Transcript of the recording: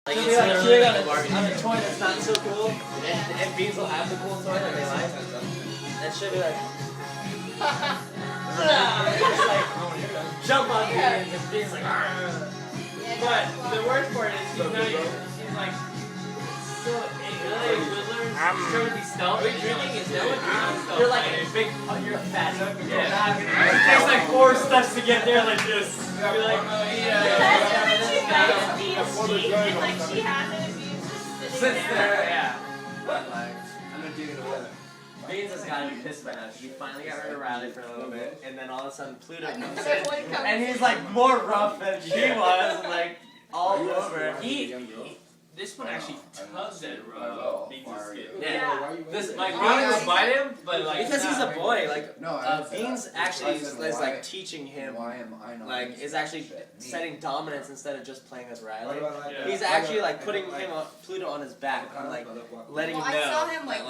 Like, she'll be like cheering on a toy that's not so cool, and Beans will have the cool toy that they like, and she'll be like, just like jump on Beans, and Beans like, argh. But the worst part is she's like so I'm trying to be stealthy. Drinking is no one stealthy. You're like a big, you're a fat. Yeah. It takes like 4 steps to get there like this. You're like, That's when she makes Beans cheat and like she has it and Beans just sitting there. yeah. But like, I'm gonna do it with her. Beans has gotta be pissed by now. She finally got rid of Riley for a little bit, and then all of a sudden Pluto comes in, and he's like more rough than she was, and like all over. This one actually tugs at Beans' skin. Yeah. This like Ronnie would bite him, but like because he's a boy, like No, Beans actually is like teaching him, like is actually setting dominance instead of just playing as Riley. He's actually like putting him Pluto on his back and like letting him know. I saw him like